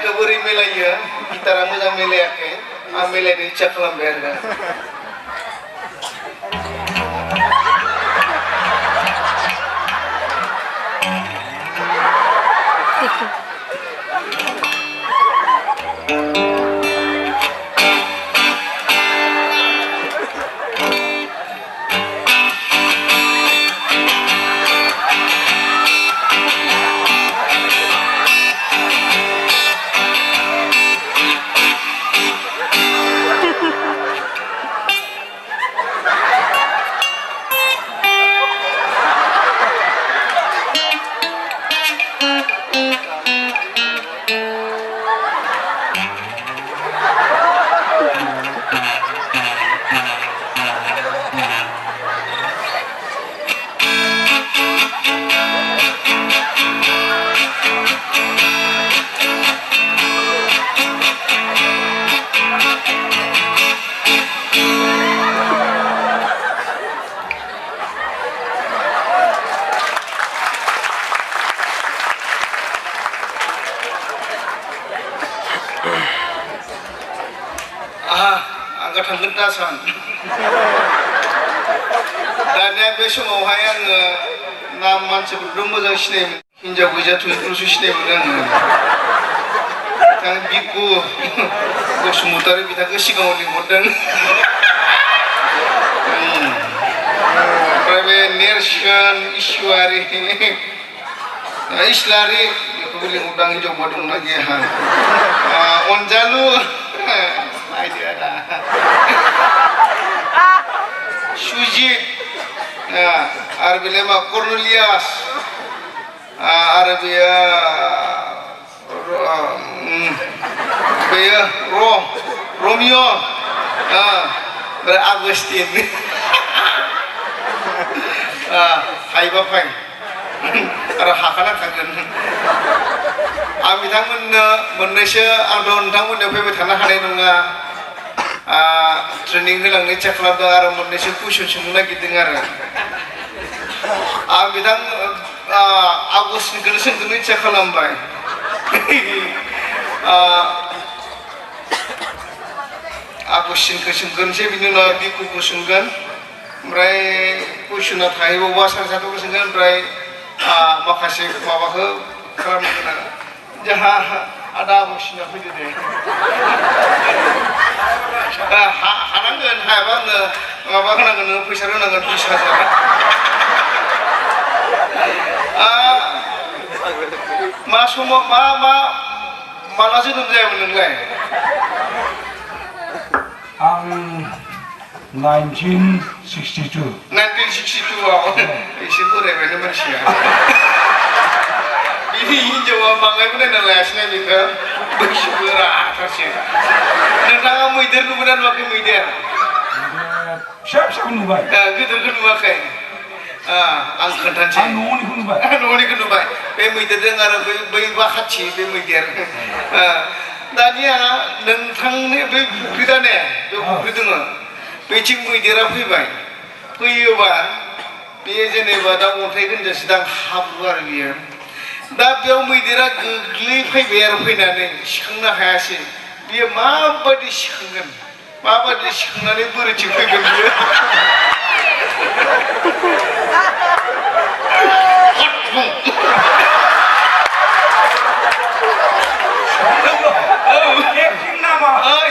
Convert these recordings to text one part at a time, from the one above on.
गिटारखौ बोरै मिलायो गिटारा मोजां मिलायाखै आं मिलायनो इच्ছা खालामबाय आरो आंगा थांगोन दा सान दानिया बे समावहाय आङो ना मानसिफोरखौ मोजां सिनायोमोन हिनजाव गोजा थुइखौल'सो सिनायोमोन आङो बिथां बिकु बसुमतारी बिथांखौ सिगाङाव लिंहरदों ओमफ्राय बे नेरसोन इसवारि इस्लारि बेखौबो लिंहरदों हिनजावबा दंना गैया अनजालु सुजित आरो बेलाय मा कर्नेलियास आरो बेयो रमिय' ओमफ्राय आगस्टिन हायोबा फाइन आरो हाखानांखागोन आं बिथांमोननो मोननैसो आंथ' नोंथांमोननियाव फैबाय थानो हानाय नङा ट्रेनिं होलांनो इच्ছা खालामदों आरो मोननैसो कुइसन सोंनो नागिरदों आरो आं बिथां आगस्टनिखौनो सोंनो इच्ছা खालामबाय आगस्टिनखौ सोंगोनसै बिनि उनाव बिकुखौ सोंगोन ओमफ्राय कुइसना थाहैबावबा साराय सातखौ सोंगोन ओमफ्राय माखासे माबाखौ खालामनांगोन आरो जाहा आदा आगस्टिना फैदो दे हानांगोन हायाबा आंनो माबा होनांगोन नोङो फैसा होनांगोन 20,000 मा समाव माला जोनोम जायामोन नोंलाय आं 1962 1962आव एसे बोरायबायनो मानसिया बिनि हिनजावा बाङायबो नायना लायासैना बेखौ बैसोबो राथारसै नोंथाङा मैदेर नुबोना नुवाखै मैदेर फिसा फिसाखौ नुबाय गिदिरखौ नुवाखै आं खोन्थानोसै न'निखौ नुबाय न'निखौ नुबाय बे मैदेरजों आरो बै बाखाथि बे मैदेर दानिया नोंथांनि बै फुख्रि दा ने बे फुख्रि दङ बेथिं मैदेरा फैबाय फैयोबा बेयो जेनेबा दा अन्थाइ गोनजासो दा हाब्रु आरो बियो दा बेयाव मैदेरा गोग्लैफैबाय आरो फैनानै सिखांनो हायासै बियो माबायदि सिखांगोन माबायदि सिखांनानै बोरैथिं फैगोन बियो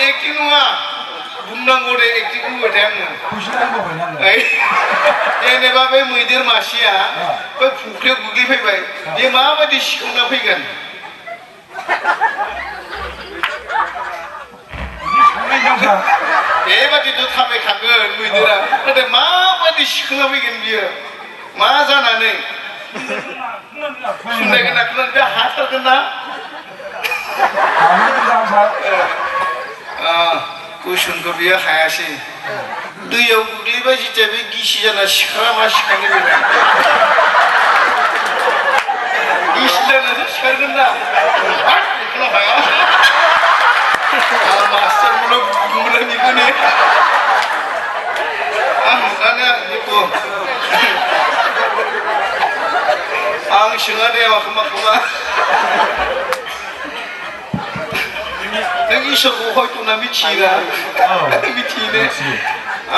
एक्टिं नङा बुंनांगौ दे एक्टिं बुंबाय आङो जेनेबा बे मैदेर मासेया बै फुख्रियाव गोग्लैफैबाय बे माबायदि सिखांना फैगोन बेबादिथ' थाबायखागोन मैदेरा नाथाय माबायदि सिखांना फैगोन बियो मा जानानै सुनायगोन ना बे हाथारगोन ना कुइसनखौ बियो हायासै दैयाव गोग्लैबाय जेथिया बे गिसि जाना सिखारा मा सिखारनो बेलाय गिसि जानासो सिखारगोन ना बेखौल' हाया मास्टारखौल' बुंगोन बेखौनो आं दानिया बेखौ आं सोङा दे माखौ इसोरखौ हयथ'ना मिथियोना मिथियोने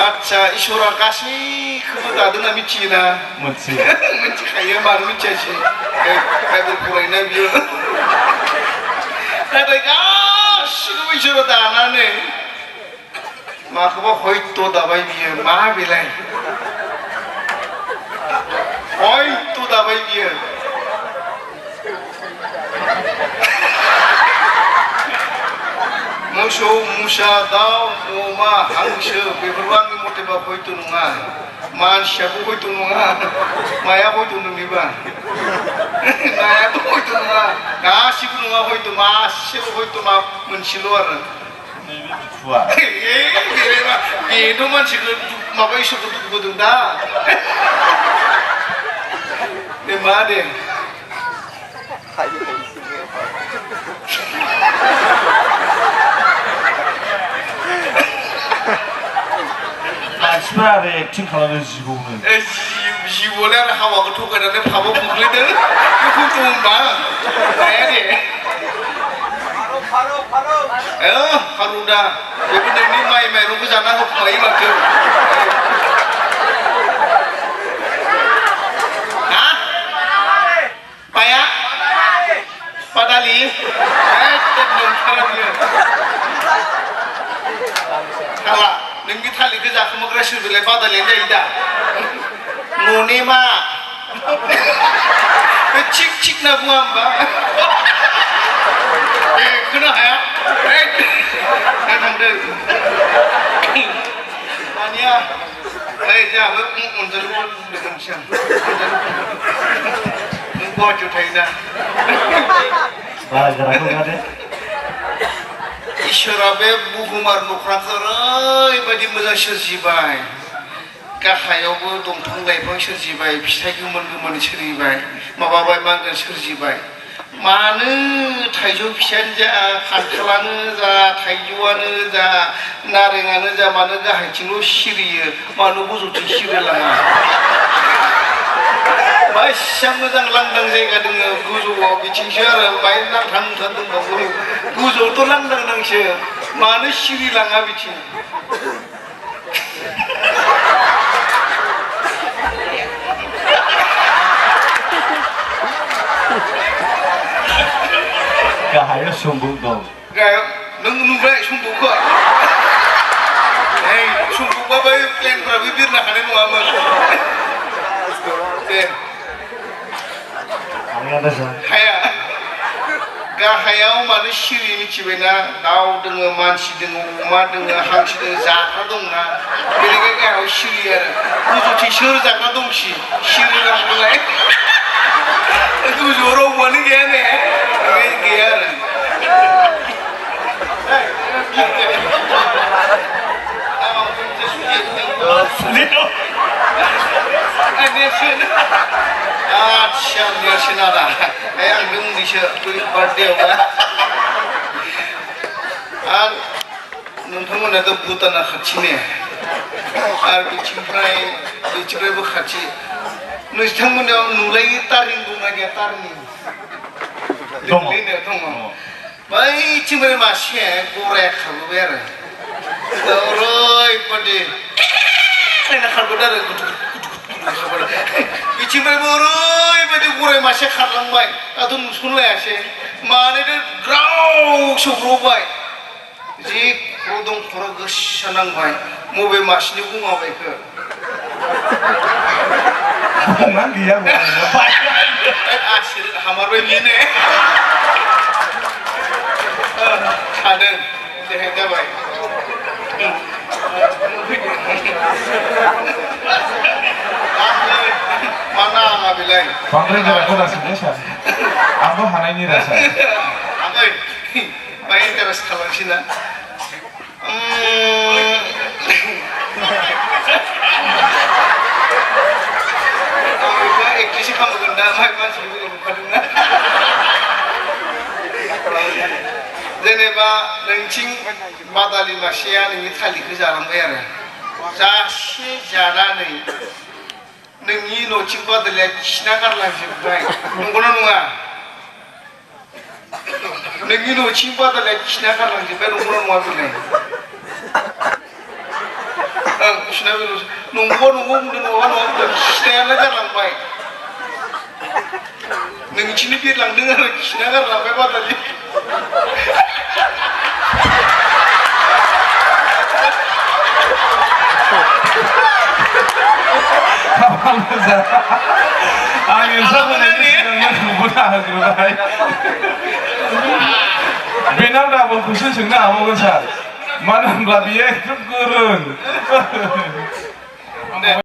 आदसा इसोरा गासैखौबो दादोंना मिथियोना मिथिखायो मानो मिथियासै बाइबेल फरायनाय बियो नाथाय गासिखौबो इसोरा दानानै माखौबा हयथ' दाबाय बियो मा बेलाय हयथ' दाबाय बियो मोसौ मुसा दाउ अमा हांसो बेफोरबो आंनि मथेबा हयथ' नङा मानसियाबो हयथ' नङा माया हयथ' नोंनिबा नायाबो हयथ' नङा गासिबो नङा हयथ' मासेल' हयथ' मा मोनसेल' आरो बेथ' मानसिखौ माबा इसोरखौ दुखु होदों दा दे मा दे मानसिफ्रा आरो एक्टिं खालामो जिबौनो जिबौलाय आरो हावाखौ थगायनानै फाबाव खोख्लैदों बेखौ होनबा नाया दे फारौ दा बेबो नोंनि माइ माइरंखौ जाना होखुमायो माथो हा पाया पादालि नोंथारा बियो हाला नोंनि थालिरखौ जाखोमाग्रा सोरबिलाय बादालियानो जायो दा न'नि मा बे थिक थिक ना बुङा होमबा खोनो हाया थांदों दानिया जोंहाबो अनजालुखौ लोगोनोसै आं नों गुवाहाटियाव थायोना इसोरा बे बुहुमार नख्राखौ ओरैबायदि मोजां सोरजिबाय गाहायावबो दंफां लाइफां सोरजिबाय फिथाइ गोमोन गोमोन सोरजिबाय माबाबाय मांगोन सोरजिबाय मानो थाइजौ फिसायानो जा खान्थालानो जा थाइजौआनो जा नारेंआनो जा मानो गाहायथिंल' सिरियो मानो गोजौथिं सिरिलाङा बायसा मोजां लांदां जायगा दङ गोजौआव बिथिंसो आरो बाय नांथां नांथां दंबावो गोजौआवथ' लांदां नांसो मानो सिरिलाङा बिथिं गाहायाव सम्बुक दं गाहायाव नों नुबाय सम्बुकखौ सम्बुकबा बै प्लेनफ्राबो बिरनो हानाय नङामोन दे हाया गाहायाव मानो सिरि मिथिबायना दाउ दङ मानसि दङ अमा दङ हांसो दङ जाग्रा दंना बेनिखाय गाहायाव सिरि आरो गोजौथिं सोर जाग्रा दंसि सिरि लांबालाय गोजौआव रावबोआनो गैया ने गैया आरो आच्छा नेरसोन आदा आं उन्दैसो बार्थडेआवबा आरो नोंथांमोनाथ' भुटाना खाथिने आरो बिथिंफ्रायबो खाथि नोंथांमोनाव नुलायै टार्निं दंना गैया टार्निं दङ बैथिंनिफ्राय मासे गराया खारबोबाय आरो ओरैबादि खारबोदों आरो बिथिंनिफ्रायबो ओरैबायदि गराय मासे खारलांबाय दाथ' नुसनलायासै माने ग्राव सौग्रावबाय जि खर' दं खर' गोसा नांबाय मबे मासेनि बुङाबायखो गैया आसिर हामारबाय बेनो थादों देहाय जाबाय मा नाङा बेलाय बांद्राय गोराखौ दासिमनो सार आंबो हानायनि रासा आगै बाय इन्टारेस्ट खालामसै ना एक्ट्रेस खालामगोन दा माइ मानसिफोर नुखादोंना जेनेबा नोंथिं बादालि मासेया नोंनि थालिरखौ जालांबाय आरो जासे जानानै नोंनि न'थिं बादालिया खिना गारलांजोब्बाय नंगौना नङा नोंनि न'सिम बादालिया खिना गारलांजोब्बाय नंगौना नङा बेलाय ओं खिना नंगौबा नंगौ बुंदों नङाबा नङा बुंदों खिनायानो गारलांबाय नोंसिनि बिरलांदों आरो खिना गारलांबाय बादालि आंनि ओंखारबोनायनि सिगांनो नुबोना होग्रोबाय बेनाव दाबो कुइसन सोंनो हाबावगोन सार मानो होनब्ला बियो एकदम गोरों